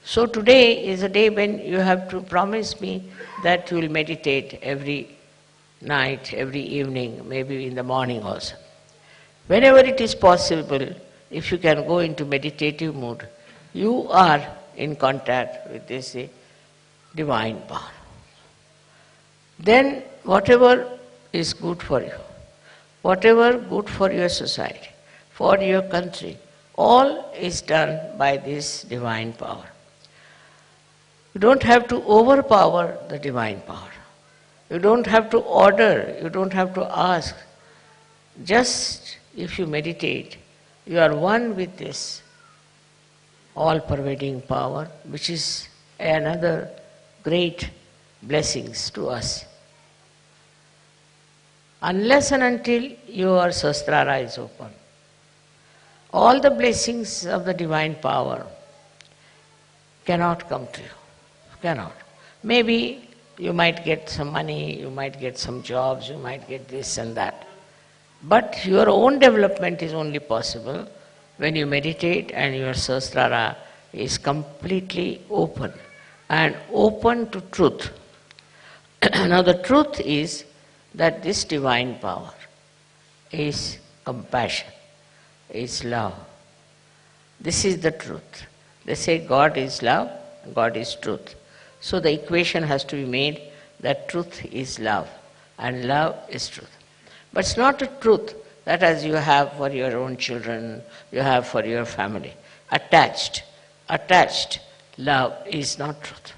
So today is a day when you have to promise me that you will meditate every night, every evening, maybe in the morning also. Whenever it is possible, if you can go into meditative mood, you are in contact with this divine power. Then whatever is good for you, whatever good for your society, for your country, all is done by this divine power. You don't have to overpower the divine power. You don't have to order, you don't have to ask. Just if you meditate, you are one with this all-pervading power, which is another great blessings to us. Unless and until your Sahasrara is open, all the blessings of the divine power cannot come to you. Cannot. Maybe you might get some money, you might get some jobs, you might get this and that. But your own development is only possible when you meditate and your Sahasrara is completely open and open to truth. Now the truth is that this divine power is compassion, is love. This is the truth. They say God is love, God is truth. So the equation has to be made that truth is love and love is truth. But it's not a truth that as you have for your own children, you have for your family. Attached love is not truth.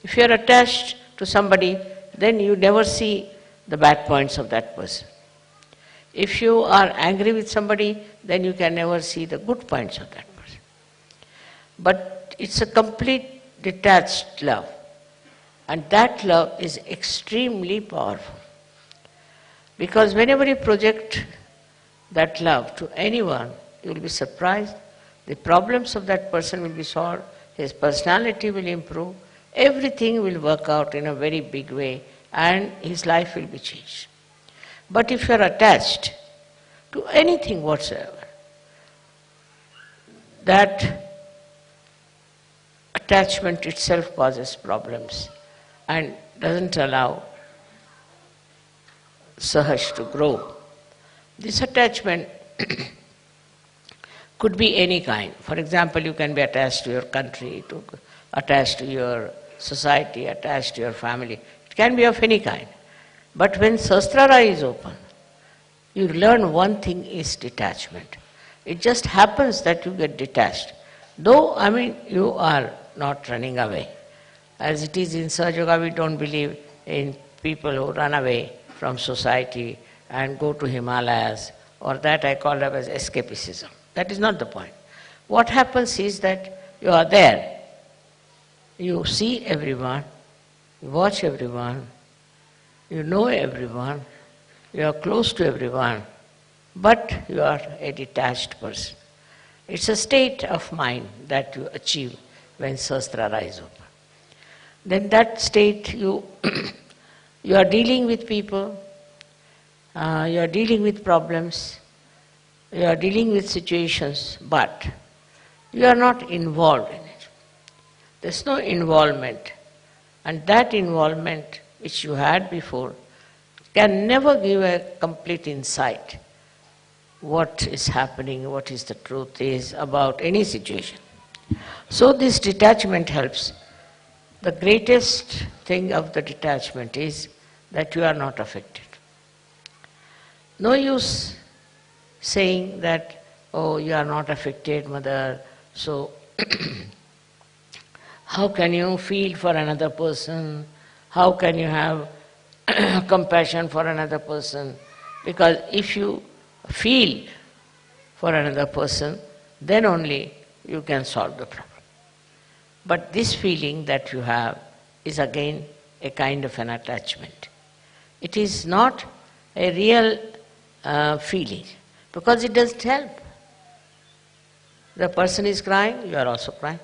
If you are attached to somebody, then you never see the bad points of that person. If you are angry with somebody, then you can never see the good points of that person. But it's a complete detached love. And that love is extremely powerful. Because whenever you project that love to anyone, you will be surprised. The problems of that person will be solved, his personality will improve, everything will work out in a very big way, and his life will be changed. But if you are attached to anything whatsoever, that attachment itself causes problems and doesn't allow Sahaj to grow. This attachment could be any kind. For example, you can be attached to your country, attached to your society, attached to your family. It can be of any kind. But when Sahasrara is open, you learn one thing is detachment. It just happens that you get detached. Though, you are not running away. As it is in Sahaja Yoga, we don't believe in people who run away from society and go to Himalayas, or that I call it as escapism. That is not the point. What happens is that you are there. You see everyone, you watch everyone, you know everyone, you are close to everyone, but you are a detached person. It's a state of mind that you achieve when Sahasrara is open. Then that state you are dealing with people, you are dealing with problems, you are dealing with situations, but you are not involved in it. There's no involvement. And that involvement which you had before can never give a complete insight what is happening, what is the truth is about any situation. So this detachment helps. The greatest thing of the detachment is that you are not affected. No use saying that, oh, you are not affected, mother, so how can you feel for another person? How can you have compassion for another person? Because if you feel for another person, then only you can solve the problem. But this feeling that you have is again a kind of an attachment. It is not a real feeling, because it doesn't help. The person is crying, you are also crying.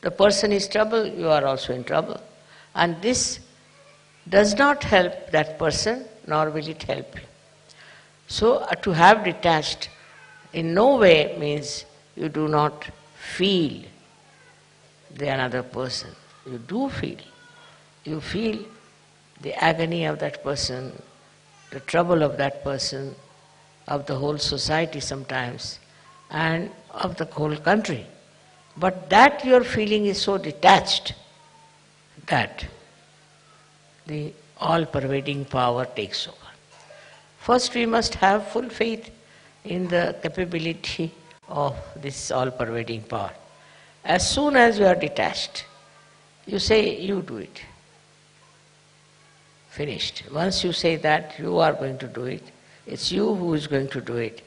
The person is trouble, you are also in trouble. And this does not help that person, nor will it help you. So to have detached in no way means you do not feel the another person. You do feel. You feel the agony of that person, the trouble of that person, of the whole society sometimes, and of the whole country. But that your feeling is so detached that the all-pervading power takes over. First, we must have full faith in the capability of this all-pervading power. As soon as you are detached, you say, you do it. Finished. Once you say that you are going to do it, it's you who is going to do it.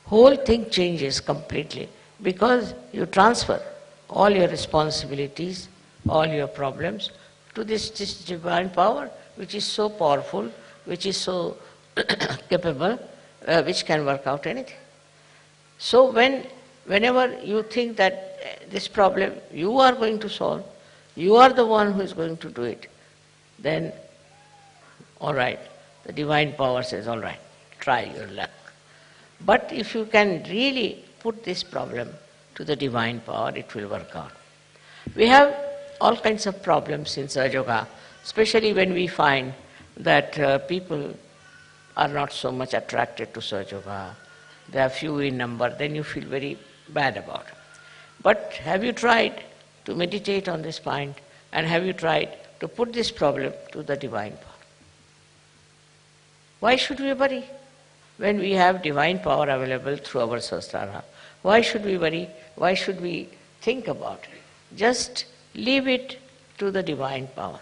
Whole thing changes completely because you transfer all your responsibilities, all your problems to this divine power which is so powerful, which is so capable, which can work out anything. So whenever you think that this problem you are going to solve, you are the one who is going to do it, then all right, the divine power says, all right, try your luck. But if you can really put this problem to the divine power, it will work out. We have all kinds of problems in Sahaja Yoga, especially when we find that people are not so much attracted to Sahaja Yoga. They are few in number, then you feel very bad about it. But have you tried to meditate on this point, and have you tried to put this problem to the divine power? Why should we worry when we have divine power available through our Sahasrara? Why should we worry? Why should we think about it? Just leave it to the divine power.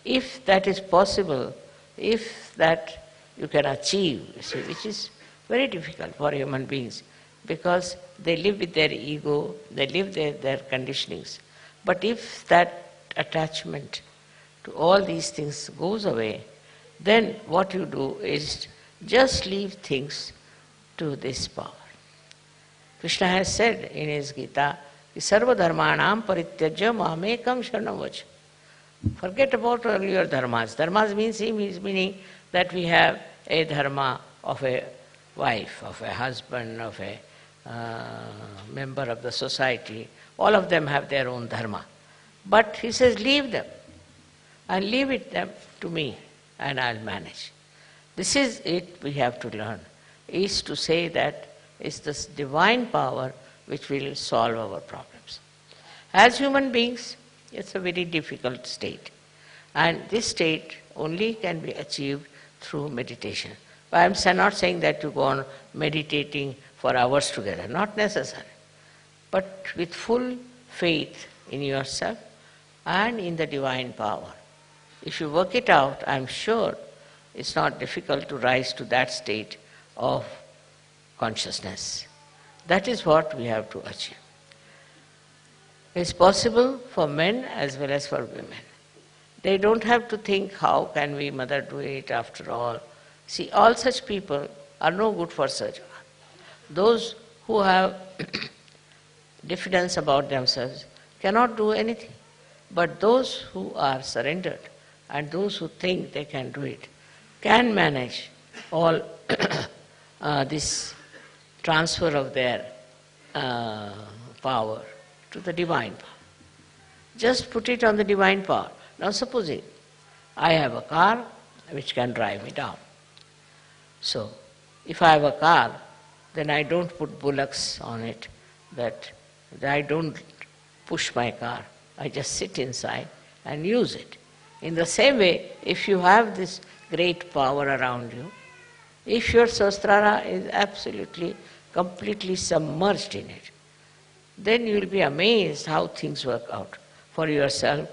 If that is possible, if that you can achieve, which is very difficult for human beings, because they live with their ego, they live their conditionings. But if that attachment to all these things goes away, then what you do is just leave things to this power. Krishna has said in his Gita, Sarva dharmanam parityajya mamekam sharanam vacha. Forget about all your dharmas. Dharmas means meaning that we have a dharma of a wife, of a husband, of a member of the society. All of them have their own dharma. But he says, leave them and leave it them to me and I'll manage. This is it we have to learn, is to say that it's this divine power which will solve our problems. As human beings, it's a very difficult state. And this state only can be achieved through meditation. I'm not saying that you go on meditating for hours together, not necessary. But with full faith in yourself and in the divine power. If you work it out, I'm sure it's not difficult to rise to that state of consciousness. That is what we have to achieve. It's possible for men as well as for women. They don't have to think, how can we, mother, do it after all? See, all such people are no good for Sahaja Yoga. Those who have diffidence about themselves cannot do anything. But those who are surrendered and those who think they can do it can manage all this transfer of their power to the divine power. Just put it on the divine power. Now supposing I have a car which can drive me down. So if I have a car, then I don't put bullocks on it, that I don't push my car. I just sit inside and use it. In the same way, if you have this great power around you, if your Sahasrara is absolutely, completely submerged in it, then you will be amazed how things work out for yourself.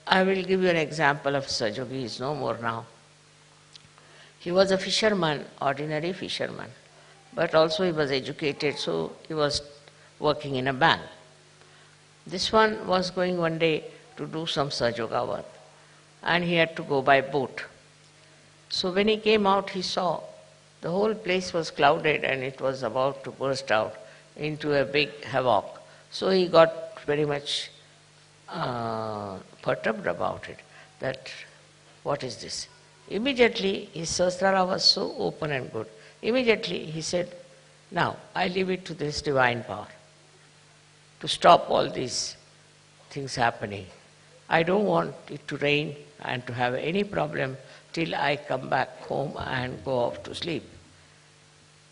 I will give you an example of Sahaja Yogi. He is no more now. He was a fisherman, ordinary fisherman, but also he was educated, so he was working in a bank. This one was going one day to do some Sahaja Yoga work, and he had to go by boat. So when he came out, he saw the whole place was clouded and it was about to burst out into a big havoc. So he got very much perturbed about it, that what is this? Immediately his Sahasrara was so open and good. Immediately he said, now I leave it to this divine power. to stop all these things happening. I don't want it to rain and to have any problem till I come back home and go off to sleep.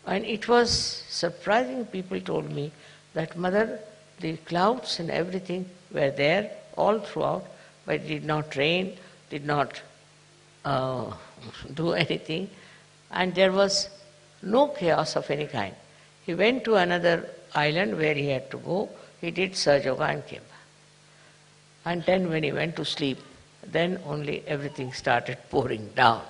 And it was surprising, people told me that, Mother, the clouds and everything were there all throughout, but it did not rain, did not do anything, and there was no chaos of any kind. He went to another island where he had to go, he did Sahaja Yoga and came back. And then when he went to sleep, then only everything started pouring down.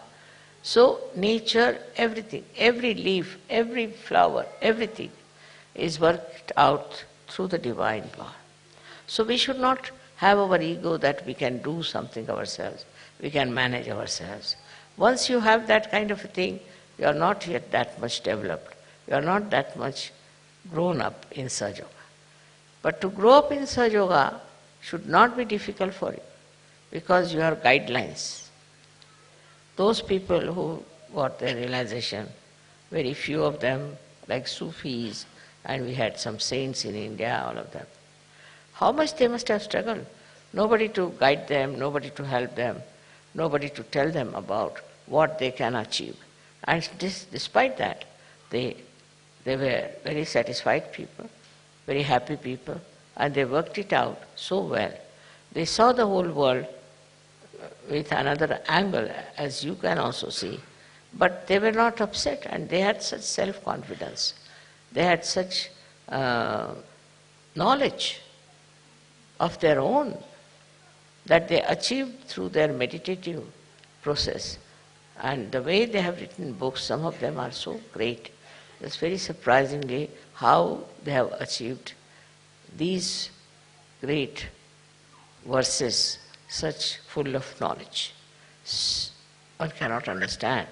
So nature, everything, every leaf, every flower, everything is worked out through the divine power. So we should not have our ego that we can do something ourselves, we can manage ourselves. Once you have that kind of a thing, you are not yet that much developed, you are not that much grown up in Sahaja Yoga. But to grow up in Sahaja Yoga should not be difficult for you, because you have guidelines. Those people who got their realization, very few of them, like Sufis, and we had some saints in India, all of them. How much they must have struggled. Nobody to guide them, nobody to help them, nobody to tell them about what they can achieve. And despite that, they were very satisfied people, very happy people, and they worked it out so well. They saw the whole world with another angle, as you can also see. But they were not upset, and they had such self-confidence. They had such knowledge of their own that they achieved through their meditative process. And the way they have written books, some of them are so great. It's very surprisingly how they have achieved these great verses, such full of knowledge. One cannot understand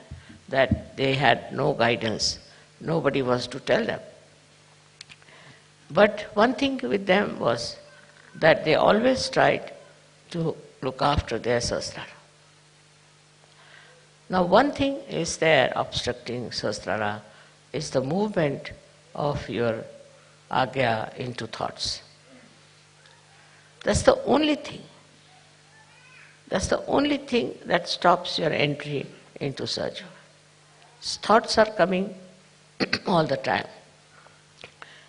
that they had no guidance, nobody was to tell them. But one thing with them was that they always tried to look after their sahasrara. Now one thing is there obstructing sahasrara is the movement of your agya into thoughts. That's the only thing. That's the only thing that stops your entry into Sahaja Yoga. Thoughts are coming all the time.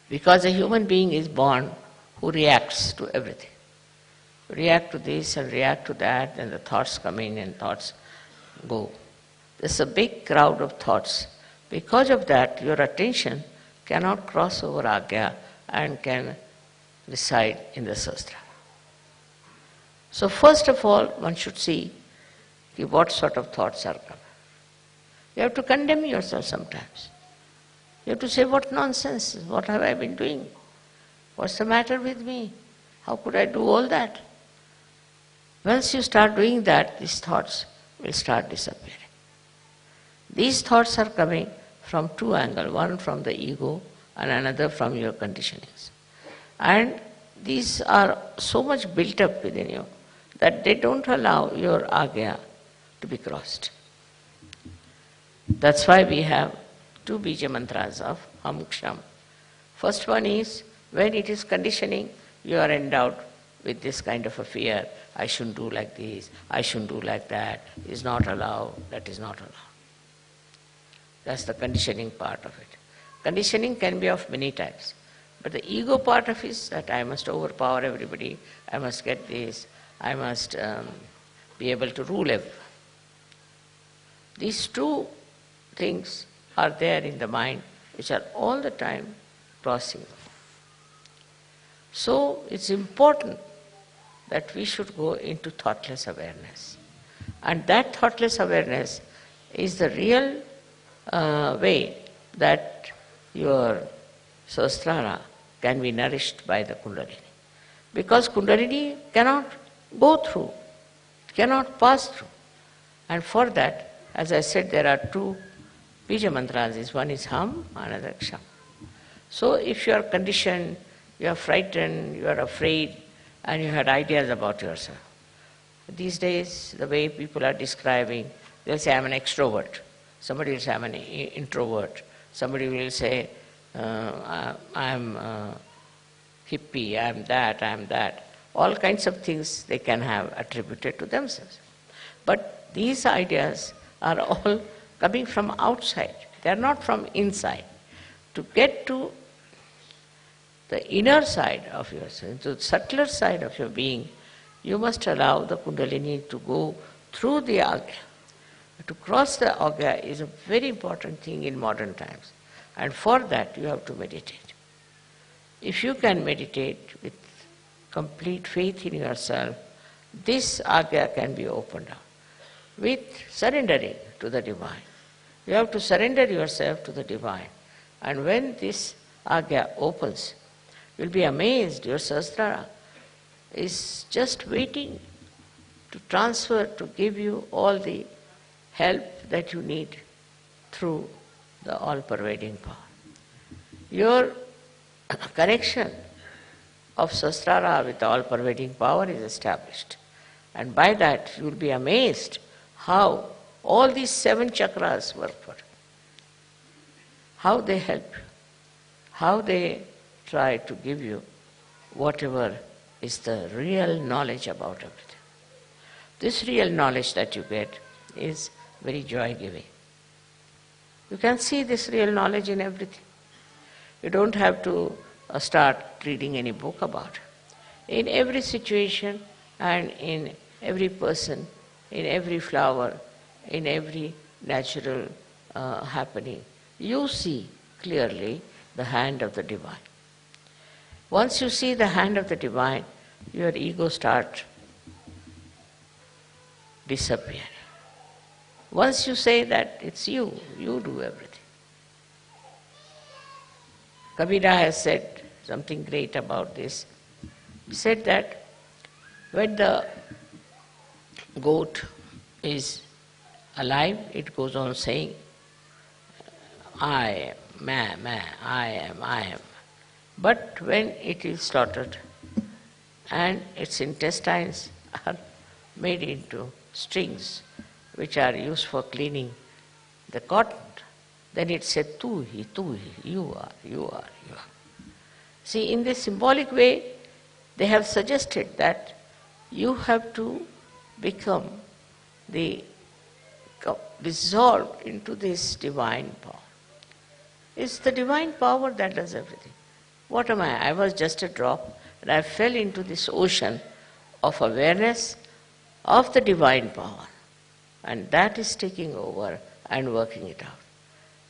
Because a human being is born who reacts to everything. React to this and react to that, and the thoughts come in and thoughts go. There's a big crowd of thoughts. Because of that, your attention cannot cross over agya and can reside in the sahasrara. So first of all, one should see what sort of thoughts are coming. You have to condemn yourself sometimes. You have to say, what nonsense, what have I been doing? What's the matter with me? How could I do all that? Once you start doing that, these thoughts will start disappearing. These thoughts are coming from two angles, one from the ego and another from your conditionings. And these are so much built up within you that they don't allow your agya to be crossed. That's why we have two bija mantras of Ham Ksham. First one is, when it is conditioning, you are endowed with this kind of a fear. I shouldn't do like this, I shouldn't do like that, is not allowed, that is not allowed. That's the conditioning part of it. Conditioning can be of many types. But the ego part of it is that I must overpower everybody, I must get this, I must be able to rule everyone. These two things are there in the mind, which are all the time crossing. So it's important that we should go into thoughtless awareness. And that thoughtless awareness is the real way that your sahasrara can be nourished by the Kundalini. Because Kundalini cannot go through, cannot pass through. And for that, as I said, there are two bija mantras. One is Ham, another Ksham. So if you are conditioned, you are frightened, you are afraid, and you had ideas about yourself. These days, the way people are describing, they'll say, I'm an extrovert. Somebody will say, I'm an introvert. Somebody will say, I'm hippie, I am that, I am that. All kinds of things they can have attributed to themselves. But these ideas are all coming from outside. They are not from inside. To get to the inner side of yourself, to the subtler side of your being, you must allow the Kundalini to go through the Agya. To cross the Agya is a very important thing in modern times. And for that you have to meditate. If you can meditate with complete faith in yourself, this Agya can be opened up with surrendering to the Divine. You have to surrender yourself to the Divine. And when this Agya opens, you'll be amazed. Your Sahasrara is just waiting to transfer, to give you all the help that you need through the all-pervading power. Your connection of Sahasrara with the all-pervading power is established. And by that you will be amazed how all these 7 chakras work for you. How they help you. How they try to give you whatever is the real knowledge about everything. This real knowledge that you get is very joy-giving. You can see this real knowledge in everything. You don't have to start reading any book about it. In every situation and in every person, in every flower, in every natural happening, you see clearly the hand of the Divine. Once you see the hand of the Divine, your ego starts disappearing. Once you say that it's you do everything. Kabira has said something great about this. He said that when the goat is alive, it goes on saying, I am, I am. But when it is slaughtered and its intestines are made into strings which are used for cleaning the cotton, then it said, tu hi, you are. See, in this symbolic way, they have suggested that you have to become dissolved into this divine power. It's the divine power that does everything. What am I? I was just a drop, and I fell into this ocean of awareness of the divine power. And that is taking over and working it out.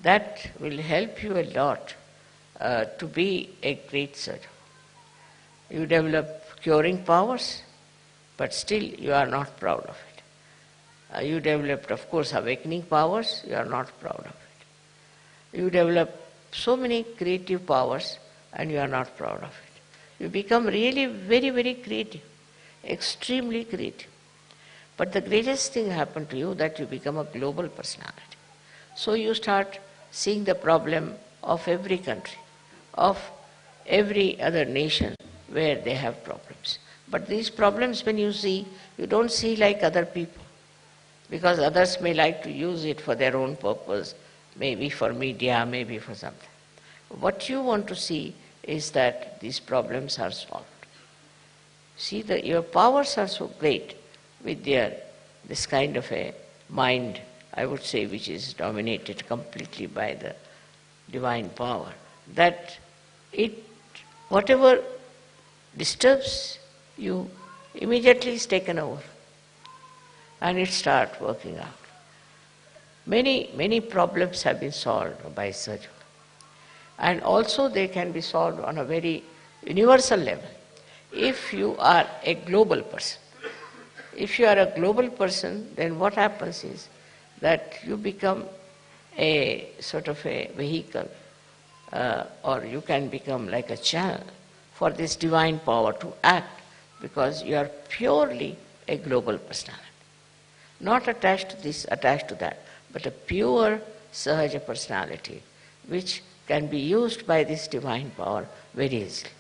That will help you a lot to be a great surgeon. You develop curing powers, but still you are not proud of it. You developed, of course, awakening powers, you are not proud of it. You develop so many creative powers and you are not proud of it. You become really very, very creative, extremely creative. But the greatest thing happened to you that you become a global personality. So you start seeing the problem of every country, of every other nation where they have problems. But these problems when you see, you don't see like other people, because others may like to use it for their own purpose, maybe for media, maybe for something. What you want to see is that these problems are solved. See, your powers are so great with this kind of a mind, I would say, which is dominated completely by the divine power, that whatever disturbs you immediately is taken over and it starts working out. Many problems have been solved by surgery. And also they can be solved on a very universal level. If you are a global person, then what happens is that you become a sort of a vehicle, or you can become like a channel for this divine power to act, because you are purely a global personality. Not attached to this, attached to that, but a pure Sahaja personality which can be used by this divine power very easily.